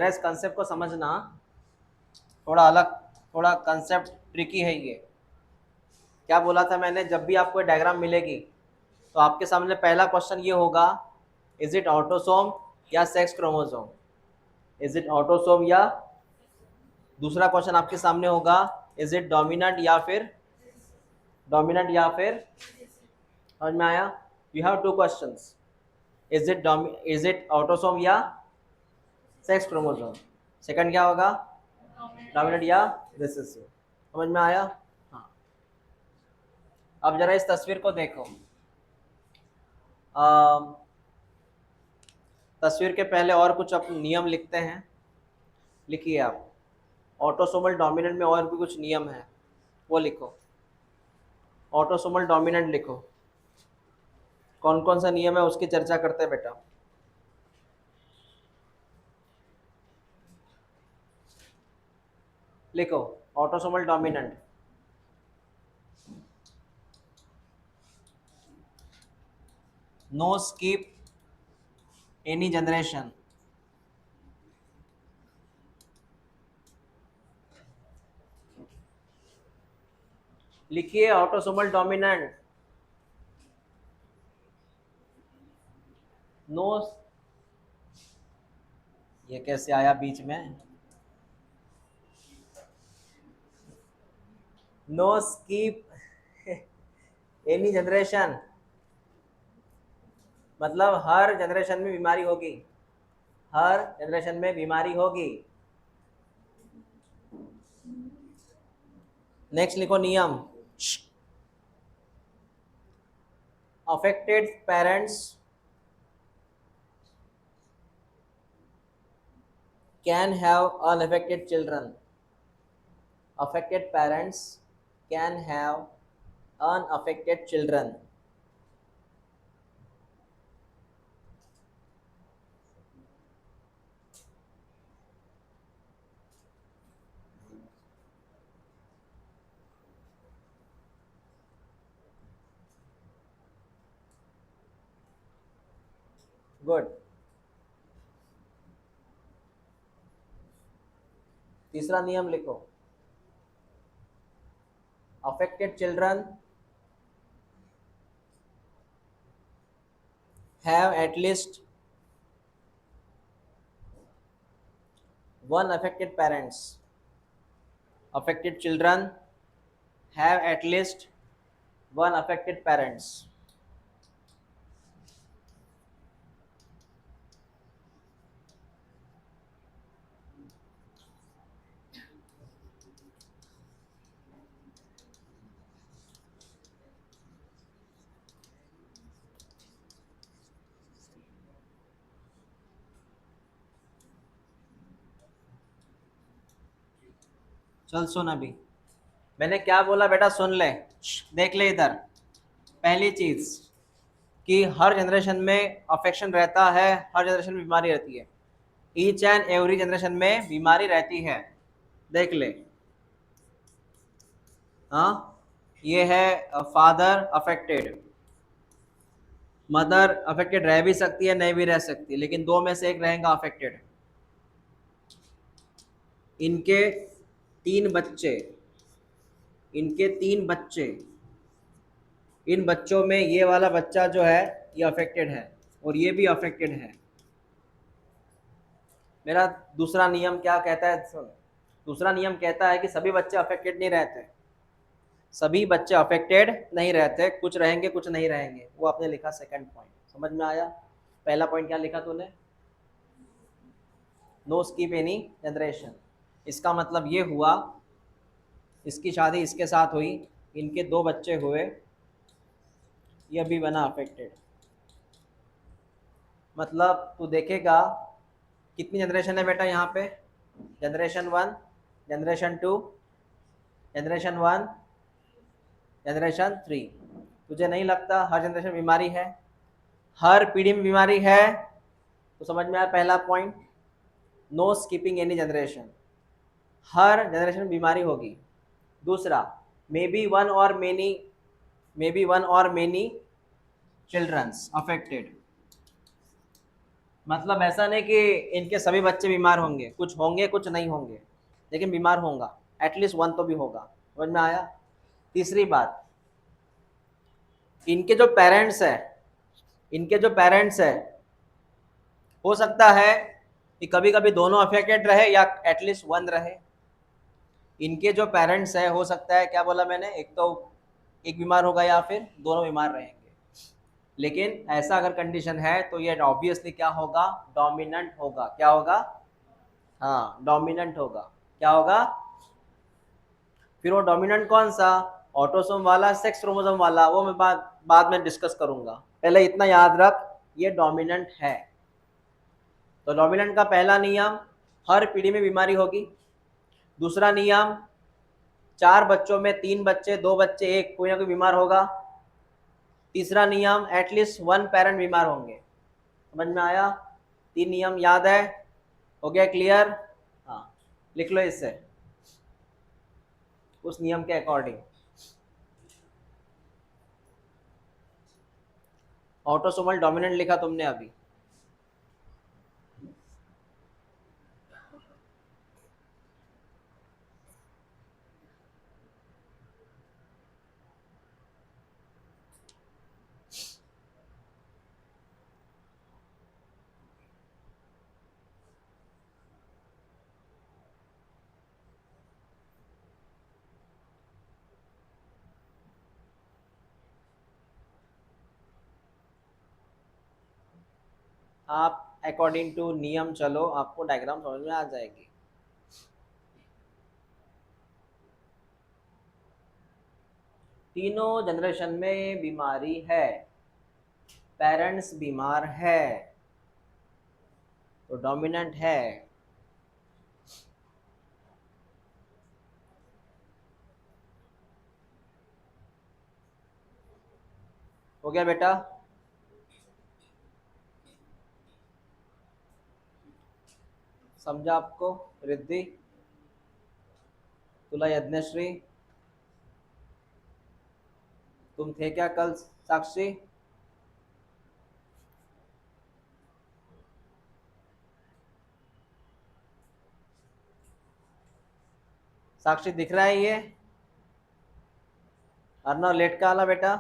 इस कंसेप्ट को समझना थोड़ा अलग, थोड़ा कंसेप्ट ट्रिकी है ये। क्या बोला था मैंने, जब भी आपको डायग्राम मिलेगी तो आपके सामने पहला क्वेश्चन ये होगा, इज इट ऑटोसोम या sex chromosome, is it autosome, या दूसरा क्वेश्चन आपके सामने होगा, इज इट डोमिनेंट या फिर समझ में आया? You have two questions, is it autosome या सेक्स क्रोमोसोम, सेकंड क्या होगा, डोमिनेंट या रिसेसिव। समझ में आया? हाँ। अब जरा इस तस्वीर को देखो। तस्वीर के पहले और कुछ अपने नियम लिखते हैं। लिखिए आप, ऑटोसोमल डोमिनेंट में और भी कुछ नियम है, वो लिखो। ऑटोसोमल डोमिनेंट लिखो, कौन कौन सा नियम है उसकी चर्चा करते हैं बेटा। लिखो autosomal dominant. No skip any generation. लिखिए ऑटोसोमल डोमिनेंट, नो। ये कैसे आया बीच में? नो स्किप एनी जनरेशन, मतलब हर जनरेशन में बीमारी होगी, हर जनरेशन में बीमारी होगी। नेक्स्ट लिखो नियम, affected parents can have unaffected children. Affected parents can have unaffected children. Good. तीसरा नियम लिखो, affected children have at least one affected parents. Affected children have at least one affected parents. चल सुन, अभी मैंने क्या बोला बेटा, सुन ले, देख ले इधर। पहली चीज कि हर जनरेशन में अफेक्शन रहता है, हर जनरेशन में बीमारी रहती है, ईच एंड एवरी जनरेशन में बीमारी रहती है। देख ले, हाँ, ये है फादर अफेक्टेड, मदर अफेक्टेड रह भी सकती है, नहीं भी रह सकती, लेकिन दो में से एक रहेगा अफेक्टेड। इनके तीन बच्चे, इनके तीन बच्चे, इन बच्चों में ये वाला बच्चा जो है ये अफेक्टेड है और ये भी अफेक्टेड है। मेरा दूसरा नियम क्या कहता है, सुन। दूसरा नियम कहता है कि सभी बच्चे अफेक्टेड नहीं रहते, सभी बच्चे अफेक्टेड नहीं रहते, कुछ रहेंगे कुछ नहीं रहेंगे। वो आपने लिखा सेकंड पॉइंट, समझ में आया? पहला पॉइंट क्या लिखा तूने, नो स्किप एनी जनरेशन। इसका मतलब ये हुआ, इसकी शादी इसके साथ हुई, इनके दो बच्चे हुए, ये भी बना अफेक्टेड। मतलब तू देखेगा कितनी जनरेशन है बेटा यहाँ पे, generation one, generation two, generation one, generation three. तुझे नहीं लगता हर जनरेशन बीमारी है, हर पीढ़ी में बीमारी है? तो समझ में आया पहला point, no skipping any generation, हर जनरेशन में बीमारी होगी। दूसरा, मे बी वन और मेनी, मे बी वन और मेनी चिल्ड्रंस अफेक्टेड, मतलब ऐसा नहीं कि इनके सभी बच्चे बीमार होंगे, कुछ होंगे कुछ नहीं होंगे, लेकिन बीमार होगा, एटलीस्ट वन तो भी होगा। समझ में आया? तीसरी बात, इनके जो पेरेंट्स है, इनके जो पेरेंट्स है, हो सकता है कि कभी कभी दोनों अफेक्टेड रहे या एटलीस्ट वन रहे। इनके जो पेरेंट्स है, हो सकता है, क्या बोला मैंने, एक तो एक बीमार होगा या फिर दोनों बीमार रहेंगे। लेकिन ऐसा अगर कंडीशन है तो ये ऑब्वियसली क्या होगा, डोमिनेंट होगा। क्या होगा? हाँ, डोमिनेंट होगा। क्या होगा? फिर वो डोमिनेंट कौन सा, ऑटोसोम वाला, सेक्स क्रोमोसोम वाला, वो मैं बाद में डिस्कस करूंगा। पहले इतना याद रख, ये डोमिनेंट है। तो डोमिनेंट का पहला नियम, हर पीढ़ी में बीमारी होगी। दूसरा नियम, 4 बच्चों में 3 बच्चे, 2 बच्चे, एक कोई ना कोई बीमार होगा। तीसरा नियम, एटलीस्ट वन पेरेंट बीमार होंगे। समझ में आया? 3 नियम याद है? हो गया क्लियर? हाँ, लिख लो इससे, उस नियम के अकॉर्डिंग। ऑटोसोमल डोमिनेंट लिखा तुमने अभी। आप अकॉर्डिंग टू नियम चलो, आपको डायग्राम समझ में आ जाएगी। तीनों जनरेशन में बीमारी है, पेरेंट्स बीमार है, तो डोमिनेंट है। हो गया बेटा? समझा आपको? रिद्धि, तुला, यज्ञश्री, तुम थे क्या कल? साक्षी, साक्षी दिख रहा है ये? अर्नव लेट का आला बेटा?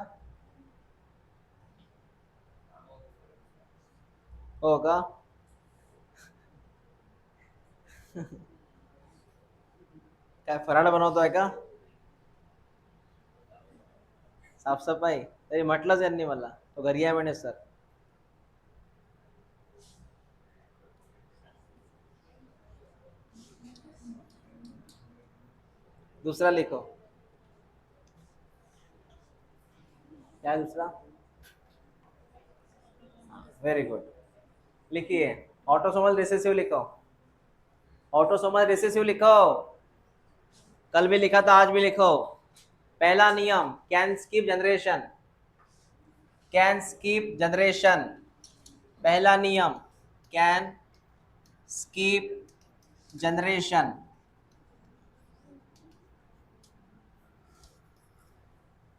होगा। काय फराळ बनवतोय का? साफसफाई तरी म्हटलंच यांनी मला, तो घरी आहे म्हणे सर. दूसरा लिखो. क्या है दूसरा? Very good. लिखिए, ऑटोसोमल रिसेसिव लिखो. ऑटोसोमल रिसेसिव लिखो. कल भी लिखा था, आज भी लिखो. पहला नियम, can skip generation. Can skip generation. पहला नियम, can skip generation.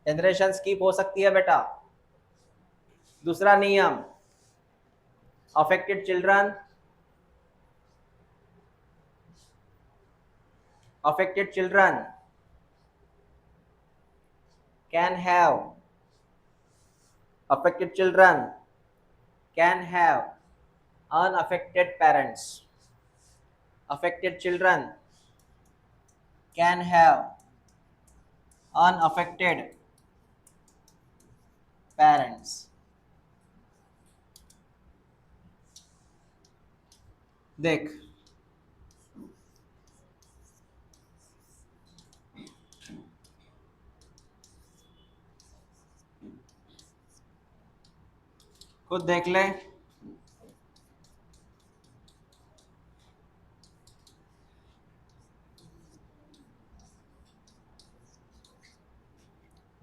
Generation skip हो सकती है बेटा. दूसरा नियम, affected children, affected children can have, affected children can have unaffected parents. Affected children can have unaffected parents. देख, खुद देख ले.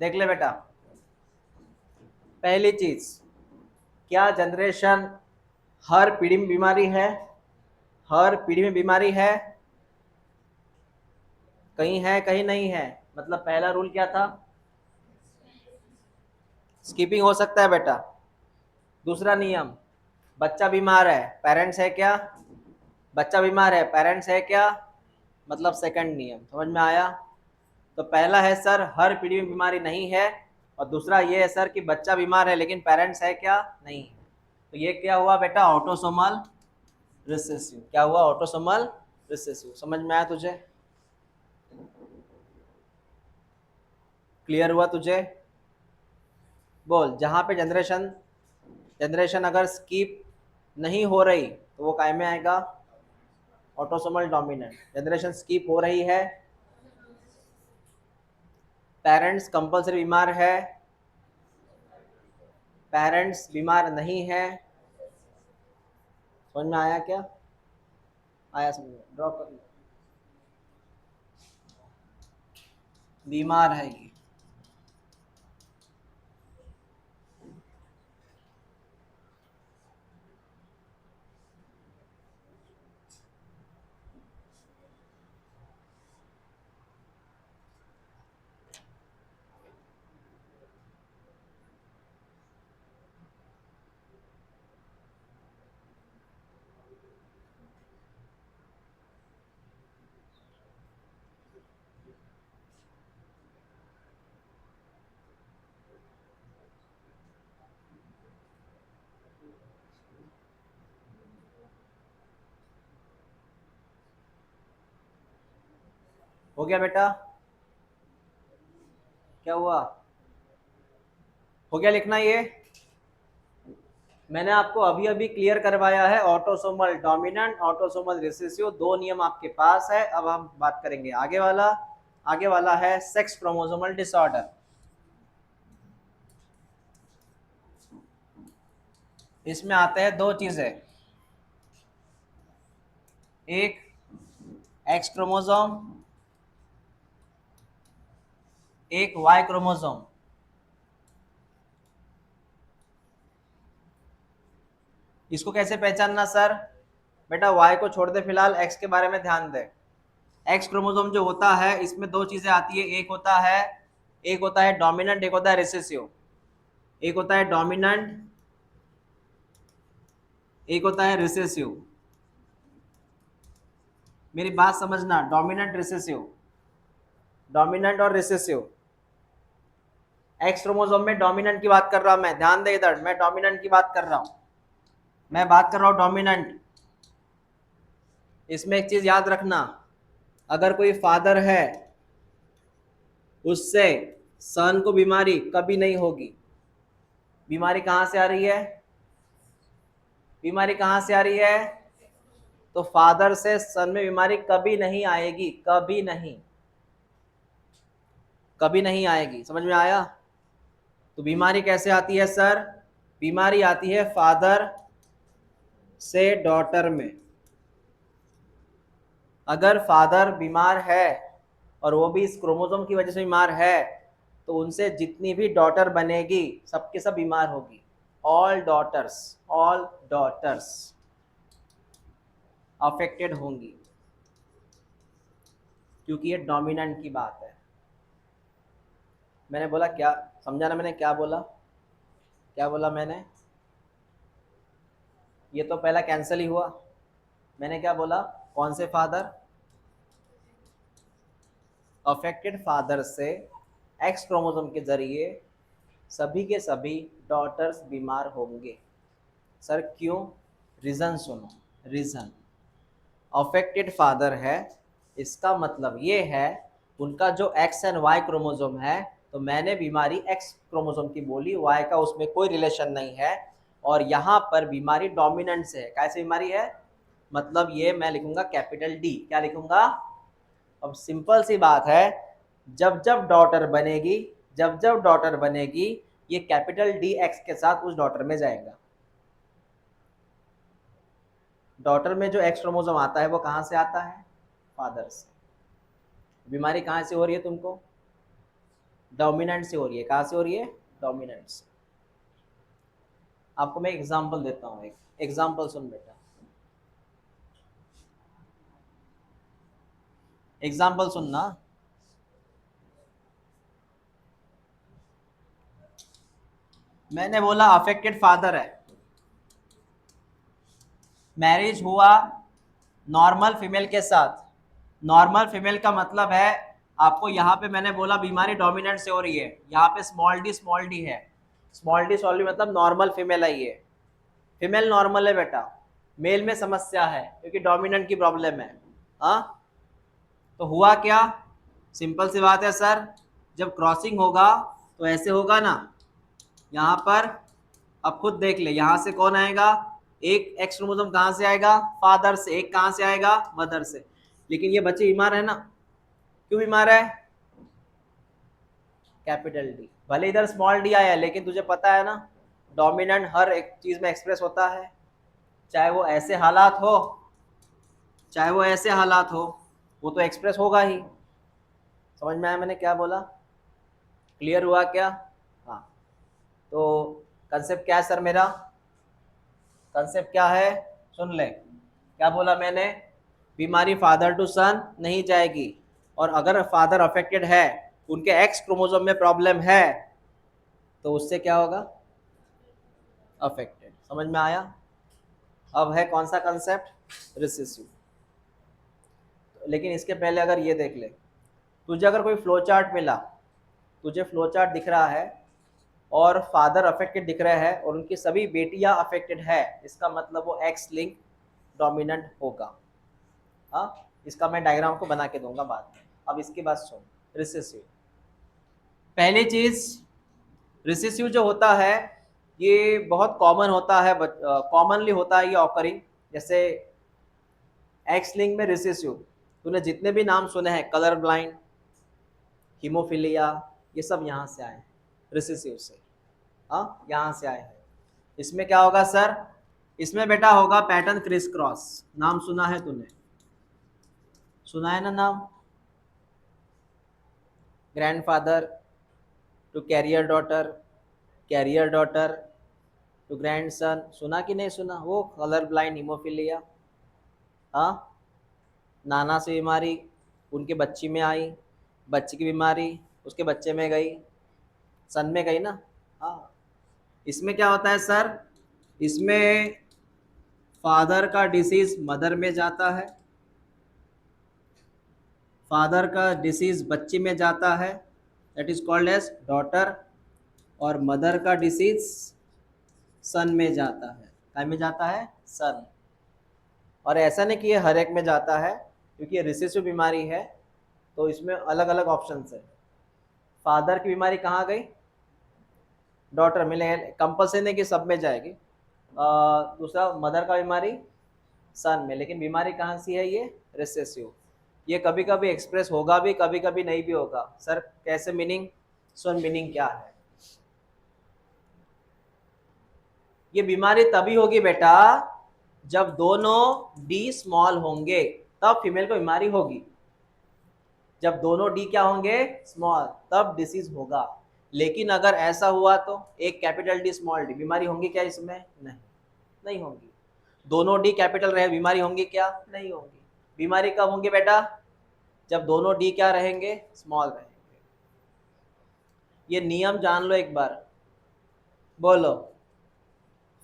देख ले बेटा, पहली चीज, क्या जनरेशन हर पीढ़ी में बीमारी है? हर पीढ़ी में बीमारी है. कहीं है कहीं नहीं है. मतलब पहला रूल क्या था? स्कीपिंग हो सकता है बेटा. दूसरा नियम, बच्चा बीमार है, पेरेंट्स है क्या? बच्चा बीमार है, पेरेंट्स है क्या? मतलब सेकंड नियम समझ में आया? तो पहला है सर हर पीढ़ी में बीमारी नहीं है, और दूसरा ये है सर कि बच्चा बीमार है लेकिन पेरेंट्स है क्या? नहीं। तो ये क्या हुआ बेटा? Autosomal recessive. क्या हुआ? Autosomal recessive. समझ में आया तुझे? क्लियर हुआ तुझे? बोल। जहाँ पे जनरेशन जनरेशन अगर स्किप नहीं हो रही तो वो काय में आएगा? Autosomal dominant. जनरेशन स्किप हो रही है, पेरेंट्स कंपलसरी बीमार है, पेरेंट्स बीमार नहीं है। समझ में आया क्या? आया समझ में? ड्रॉ कर लो। बीमार है ये। हो गया बेटा? क्या हुआ? हो गया लिखना ये? मैंने आपको अभी अभी क्लियर करवाया है ऑटोसोमल डोमिनेंट, ऑटोसोमल रिसेसिव, दो नियम आपके पास है। अब हम बात करेंगे आगे वाला। आगे वाला है सेक्स क्रोमोसोमल डिसऑर्डर। इसमें आते हैं दो चीजें, एक एक्स क्रोमोसोम, एक वाई क्रोमोसोम। इसको कैसे पहचानना सर? बेटा वाई को छोड़ दे फिलहाल, एक्स के बारे में ध्यान दे। एक्स क्रोमोसोम जो होता है इसमें दो चीजें आती है, एक होता है डोमिनेंट, एक होता है रिसेसिव। एक होता है डोमिनेंट, एक होता है रिसेसिव। मेरी बात समझना, डोमिनेंट रिसेसिव, डोमिनेंट और रिसेसिव। एक्स क्रोमोसोम में डोमिनेंट की बात कर रहा हूं मैं, ध्यान दे इधर, मैं डोमिनेंट की बात कर रहा हूं, मैं बात कर रहा हूं डोमिनेंट। इसमें एक चीज याद रखना, अगर कोई फादर है उससे सन को बीमारी कभी नहीं होगी। बीमारी कहां से आ रही है? बीमारी कहां से आ रही है? तो फादर से सन में बीमारी कभी नहीं आएगी, कभी नहीं, कभी नहीं आएगी। समझ में आया? तो बीमारी कैसे आती है सर? बीमारी आती है फादर से डॉटर में। अगर फादर बीमार है और वो भी इस क्रोमोसोम की वजह से बीमार है, तो उनसे जितनी भी डॉटर बनेगी सबके सब बीमार होगी। ऑल डॉटर्स अफेक्टेड होंगी, क्योंकि ये डोमिनेंट की बात है। मैंने बोला क्या? समझा ना मैंने क्या बोला? क्या बोला मैंने? ये तो पहला कैंसिल ही हुआ। मैंने क्या बोला? कौन से फादर? अफेक्टेड फादर से एक्स क्रोमोसोम के जरिए सभी के सभी डॉटर्स बीमार होंगे। सर क्यों? रीजन सुनो। रीजन, अफेक्टेड फादर है, इसका मतलब ये है उनका जो एक्स एंड वाई क्रोमोसोम है, तो मैंने बीमारी एक्स क्रोमोसोम की बोली, वाई का उसमें कोई रिलेशन नहीं है। और यहाँ पर बीमारी डोमिनेंट से है। कैसे बीमारी है? मतलब ये मैं लिखूंगा कैपिटल डी। क्या लिखूंगा? अब सिंपल सी बात है, जब जब डॉटर बनेगी, जब जब डॉटर बनेगी, ये कैपिटल डी एक्स के साथ उस डॉटर में जाएगा। डॉटर में जो एक्स क्रोमोसोम आता है वो कहाँ से आता है? फादर से। बीमारी कहाँ से हो रही है तुमको? डोमिनेंट से हो रही है। कहाँ से हो रही है? डोमिनेंट से। आपको मैं एग्जांपल देता हूँ, एक एग्जांपल सुन बेटा, एग्जांपल सुनना। मैंने बोला अफेक्टेड फादर है, मैरिज हुआ नॉर्मल फीमेल के साथ। नॉर्मल फीमेल का मतलब है, आपको यहाँ पे मैंने बोला बीमारी डोमिनेंट से हो रही है, यहाँ पे स्मॉल डी है। स्मॉल डी मतलब नॉर्मल फीमेल है ये। फीमेल नॉर्मल है बेटा, मेल में समस्या है क्योंकि डोमिनेंट की प्रॉब्लम है। हाँ, तो हुआ क्या, सिंपल सी बात है सर, जब क्रॉसिंग होगा तो ऐसे होगा ना, यहाँ पर अब खुद देख ले, यहाँ से कौन आएगा, एक एक्स क्रोमोसोम कहाँ से आएगा, फादर से, एक कहाँ से आएगा, मदर से। लेकिन ये बच्चे बीमार है ना, क्यों बीमार है, कैपिटल डी। भले इधर स्मॉल डी आया है, लेकिन तुझे पता है ना डोमिनेंट हर एक चीज में एक्सप्रेस होता है, चाहे वो ऐसे हालात हो, चाहे वो ऐसे हालात हो, वो तो एक्सप्रेस होगा ही। समझ में आया मैंने क्या बोला, क्लियर हुआ क्या। हाँ, तो कंसेप्ट क्या है सर मेरा, कंसेप्ट क्या है, सुन ले क्या बोला मैंने, बीमारी फादर टू सन नहीं जाएगी, और अगर फादर अफेक्टेड है, उनके एक्स क्रोमोसोम में प्रॉब्लम है, तो उससे क्या होगा, अफेक्टेड। समझ में आया। अब है कौन सा कंसेप्ट, रिसेसिव। लेकिन इसके पहले अगर ये देख ले, तुझे अगर कोई फ्लो चार्ट मिला, तुझे फ्लो चार्ट दिख रहा है और फादर अफेक्टेड दिख रहे हैं और उनकी सभी बेटियां अफेक्टेड है, इसका मतलब वो एक्स लिंक डोमिनेंट होगा। हाँ, इसका मैं डायग्राम को बना के दूंगा बाद में। अब इसकी बात सुन, रिसेसिव। पहली चीज, रिसेसिव जो होता है ये बहुत कॉमन होता है, कॉमनली होता है ये ऑकरिंग। जैसे एक्स लिंक में रिसेसिव, तूने जितने भी नाम सुने हैं, कलर ब्लाइंड, हीमोफिलिया, ये सब यहाँ से आए हैं, रिसेसिव से। हाँ, यहाँ से आए हैं। इसमें क्या होगा सर, इसमें बेटा होगा पैटर्न क्रिस क्रॉस। नाम सुना है तूने, सुना है ना नाम, grandfather to carrier daughter to grandson, सुना कि नहीं सुना, वो कलर ब्लाइंड, हीमोफिलिया। हाँ, नाना से बीमारी उनके बच्ची में आई, बच्ची की बीमारी उसके बच्चे में गई, सन में गई ना। हाँ, इसमें क्या होता है सर, इसमें फादर का डिसीज मदर में जाता है, फादर का डिसीज बच्ची में जाता है, that is called as daughter, और मदर का डिसीज सन में जाता है। काय में जाता है, सन। और ऐसा नहीं कि ये हर एक में जाता है, क्योंकि ये रिसेसिव बीमारी है तो इसमें अलग अलग ऑप्शन है। फादर की बीमारी कहाँ गई, डॉटर मिले, कंपल्सरी नहीं कि सब में जाएगी। दूसरा मदर का बीमारी सन में, लेकिन बीमारी कहाँ सी है, ये रिसेसिव। ये कभी कभी एक्सप्रेस होगा भी, कभी कभी नहीं भी होगा। सर कैसे, मीनिंग सुन, मीनिंग क्या है, ये बीमारी तभी होगी बेटा जब दोनों डी स्मॉल होंगे, तब फीमेल को बीमारी होगी। जब दोनों डी क्या होंगे, स्मॉल, तब डिसीज होगा। लेकिन अगर ऐसा हुआ तो एक कैपिटल डी स्मॉल डी, बीमारी होंगी क्या इसमें, नहीं, नहीं होंगी। दोनों डी कैपिटल रहे, बीमारी होंगी क्या, नहीं होंगी। बीमारी कब होंगी बेटा, जब दोनों डी क्या रहेंगे, स्मॉल रहेंगे। ये नियम जान लो एक बार, बोलो।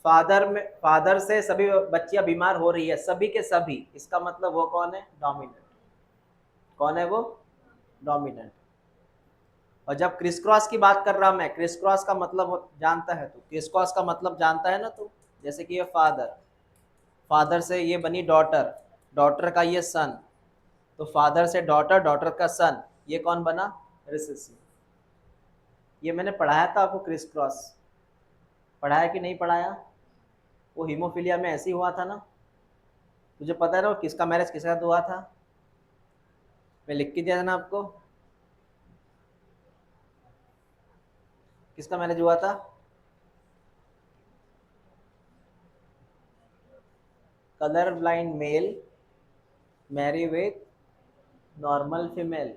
फादर से सभी बच्चियां बीमार हो रही है, सभी के सभी, इसका मतलब वो कौन है, डोमिनेंट। कौन है वो, डोमिनेंट। और जब क्रिस क्रॉस की बात कर रहा मैं, क्रिस क्रॉस का मतलब जानता है तू, क्रिस क्रॉस का मतलब जानता है ना तू। जैसे कि ये फादर से ये बनी डॉटर, डॉटर का ये सन, तो फादर से डॉटर, डॉटर का सन, ये कौन बना, रिसेसिव। ये मैंने पढ़ाया था आपको, क्रिस क्रॉस पढ़ाया कि नहीं पढ़ाया, वो हीमोफीलिया में ऐसे ही हुआ था ना। तुझे पता है ना किसका मैरिज किसके साथ हुआ था, मैं लिख के दिया था ना आपको, किसका मैरिज हुआ था, colour blind male marry with normal female.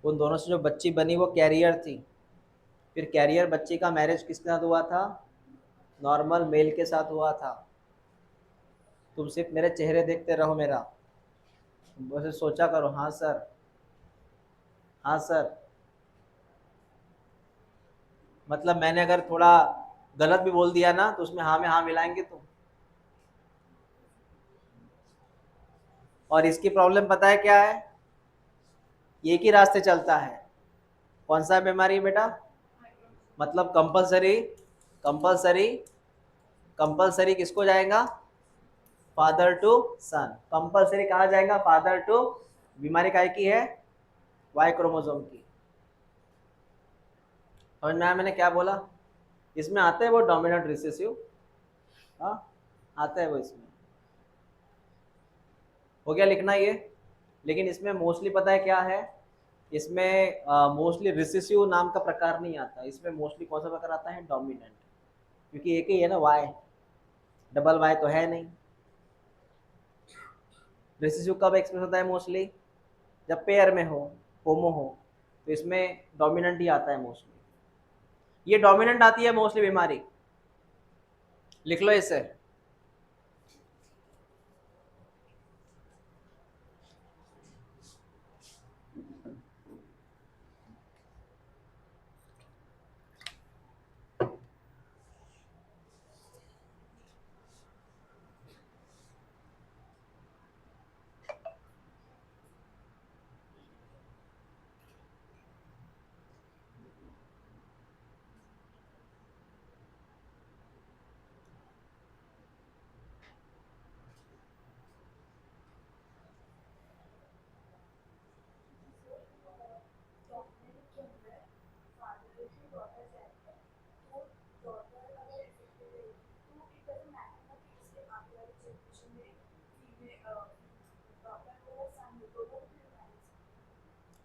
उन दोनों से जो बच्ची बनी वो कैरियर थी, फिर कैरियर बच्ची का मैरिज किसके साथ हुआ था, नॉर्मल मेल के साथ हुआ था। तुम सिर्फ मेरे चेहरे देखते रहो, मेरा वैसे सोचा करो, हाँ सर, हाँ सर। मतलब मैंने अगर थोड़ा गलत भी बोल दिया ना, तो उसमें हाँ में हाँ मिलाएंगे तुम। और इसकी प्रॉब्लम पता है क्या है, एक ही रास्ते चलता है। कौन सा बीमारी है बेटा? मतलब कंपलसरी, कंपलसरी, कंपलसरी किसको जाएगा? Father to sun. कंपलसरी कहाँ जाएगा? Father to. बीमारी काय की है? वाई क्रोमोसोम की। समझ में आया मैंने क्या बोला? इसमें आता है वो डोमिनेंट रिसेसिव, हाँ आता है वो इसमें। हो गया लिखना ये। लेकिन इसमें मोस्टली पता है क्या है, इसमें मोस्टली रिसेसिव नाम का प्रकार नहीं आता, इसमें मोस्टली कौन सा प्रकार आता है? डोमिनेंट। क्योंकि एक ही है ना वाई, डबल वाई तो है नहीं। रिसेसिव कब एक्सप्रेस होता है? मोस्टली जब पेयर में हो, होमो हो, तो इसमें डोमिनेंट ही आता है मोस्टली। ये डोमिनेंट आती है मोस्टली बीमारी, लिख लो इसे।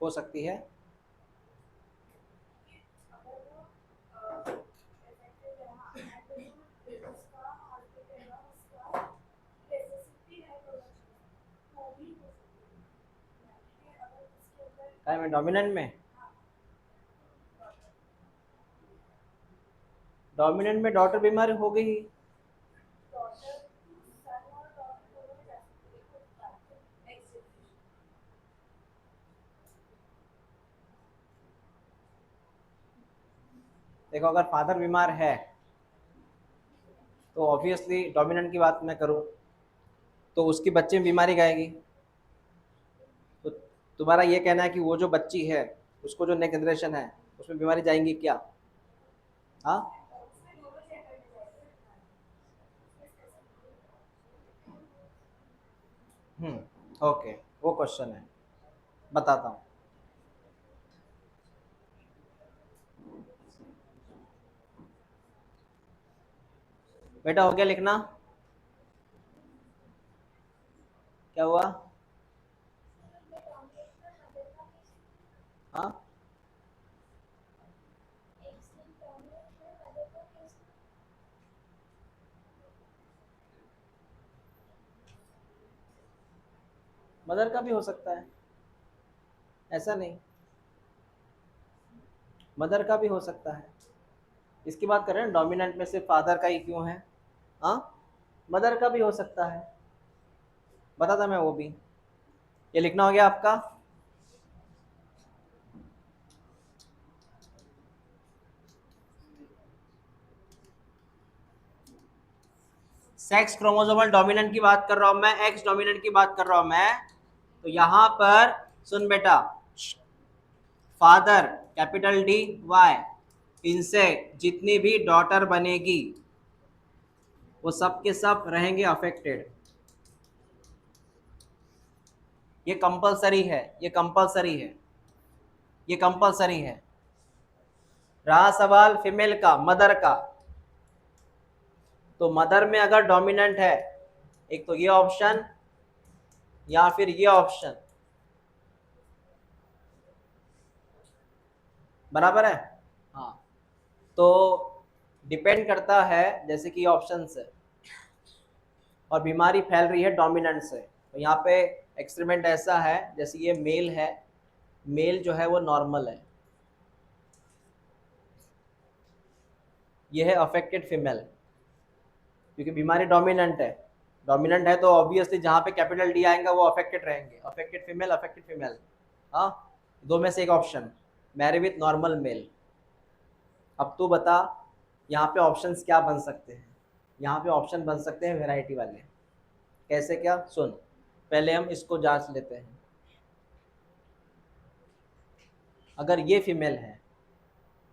हो सकती है। काय में? डोमिनेंट में? डोमिनेंट में डॉटर बीमार हो गई। देखो अगर फादर बीमार है तो ऑब्वियसली डोमिनेंट की बात मैं करूं तो उसकी बच्चे में बीमारी गाएगी। तो तुम्हारा ये कहना है कि वो जो बच्ची है उसको जो नेक्स्ट जनरेशन है उसमें बीमारी जाएंगी क्या? हाँ, ओके, वो क्वेश्चन है, बताता हूँ। बेटा हो गया लिखना? क्या हुआ? हाँ, मदर का भी हो सकता है, ऐसा नहीं, मदर का भी हो सकता है। इसकी बात कर रहे हैं डोमिनेंट में सिर्फ फादर का ही क्यों है? हाँ, मदर का भी हो सकता है, बताता मैं वो भी। ये लिखना हो गया आपका। सेक्स क्रोमोसोमल डोमिनेंट की बात कर रहा हूं मैं, एक्स डोमिनेंट की बात कर रहा हूं मैं। तो यहां पर सुन बेटा, फादर कैपिटल डी वाई, इनसे जितनी भी डॉटर बनेगी वो सब के सब रहेंगे अफेक्टेड। ये कंपलसरी है, ये कंपलसरी है, ये कंपलसरी है। रहा सवाल फीमेल का, मदर का, तो मदर में अगर डोमिनेंट है, एक तो ये ऑप्शन या फिर ये ऑप्शन, बराबर है? हाँ, तो डिपेंड करता है, जैसे कि ऑप्शन से, और बीमारी फैल रही है डोमिनेंट से। तो यहाँ पे एक्सपेरिमेंट ऐसा है, जैसे ये मेल है, मेल जो है वो नॉर्मल है, ये है अफेक्टेड फीमेल, क्योंकि बीमारी डोमिनेंट है। डोमिनेंट है तो ऑब्वियसली जहाँ पे कैपिटल डी आएगा वो अफेक्टेड रहेंगे, अफेक्टेड फीमेल, अफेक्टेड फीमेल। हाँ, दो में से एक option, marry with normal male. अब तू बता यहाँ पे ऑप्शंस क्या बन सकते हैं? यहाँ पे ऑप्शन बन सकते हैं वैरायटी वाले। कैसे क्या? सुन, पहले हम इसको जांच लेते हैं। अगर ये फीमेल है,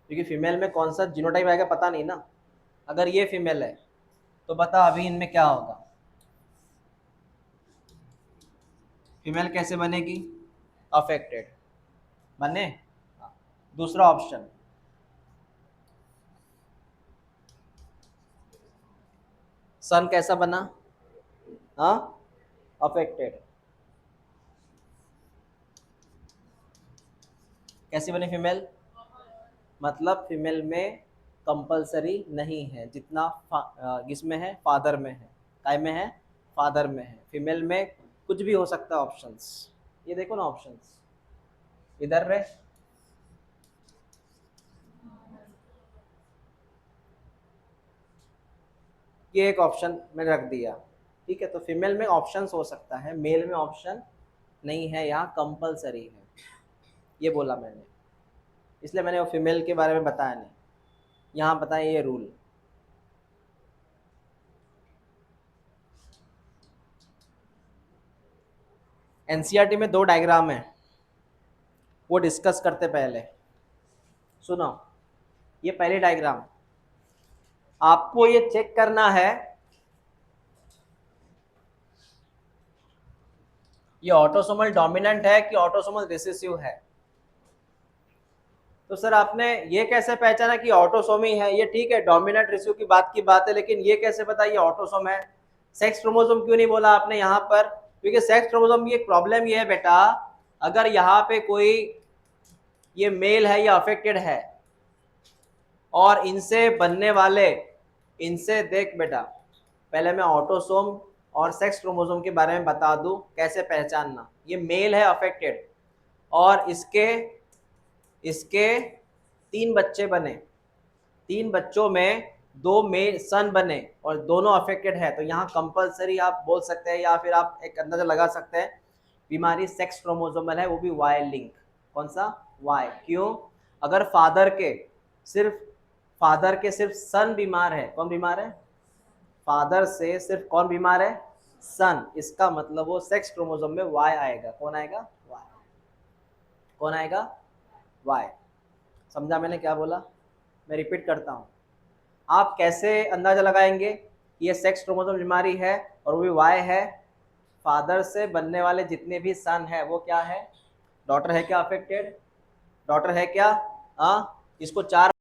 क्योंकि फीमेल में कौन सा जीनोटाइप आएगा पता नहीं ना, अगर ये फीमेल है तो बता अभी इनमें क्या होगा, फीमेल कैसे बनेगी, अफेक्टेड बने। दूसरा ऑप्शन, सन कैसा बना, हाँ अफेक्टेड, कैसी बनी फीमेल, मतलब फीमेल में कंपलसरी नहीं है, जितना किसमें है, फादर में है, काय में है, फादर में है। फीमेल में कुछ भी हो सकता है ऑप्शंस, ये देखो ना ऑप्शंस इधर रहे, ये एक ऑप्शन में रख दिया, ठीक है। तो फीमेल में ऑप्शंस हो सकता है, मेल में ऑप्शन नहीं है, यहाँ कंपलसरी है, ये बोला मैंने, इसलिए मैंने वो फीमेल के बारे में बताया नहीं, यहाँ बताया ये रूल। एनसीईआरटी में 2 डायग्राम है, वो डिस्कस करते पहले, सुनो। ये पहली डायग्राम, आपको ये चेक करना है ये ऑटोसोमल डोमिनेंट है कि ऑटोसोमल रिसेसिव है। तो सर आपने ये कैसे पहचाना कि ऑटोसोमी है, ये ठीक है डोमिनेंट रिसेसिव की बात है, लेकिन ये कैसे पता ये ऑटोसोम है, सेक्स क्रोमोसोम क्यों नहीं बोला आपने यहाँ पर, क्योंकि सेक्स क्रोमोसोम की एक प्रॉब्लम ये है बेटा, अगर यहाँ पे कोई ये मेल है या अफेक्टेड है और इनसे बनने वाले, इनसे देख बेटा, पहले मैं ऑटोसोम और सेक्स क्रोमोसोम के बारे में बता दूं कैसे पहचानना। ये मेल है अफेक्टेड और इसके इसके 3 बच्चे बने, 3 बच्चों में 2 मेल सन बने और दोनों अफेक्टेड है, तो यहाँ कंपलसरी आप बोल सकते हैं या फिर आप एक अंदाजा लगा सकते हैं बीमारी सेक्स क्रोमोसोमल है, वो भी वाई लिंक। कौन सा, वाई। क्यों, अगर फादर के सिर्फ सन बीमार है, कौन बीमार है, फादर से सिर्फ कौन बीमार है, सन, इसका मतलब वो सेक्स क्रोमोसोम में वाई आएगा। कौन आएगा, वाई। कौन आएगा, वाई। समझा मैंने क्या बोला, मैं रिपीट करता हूँ। आप कैसे अंदाजा लगाएंगे कि ये सेक्स क्रोमोसोम बीमारी है और वो भी वाई है, फादर से बनने वाले जितने भी सन है वो क्या है, डॉटर है क्या अफेक्टेड, डॉटर है क्या, इसको 4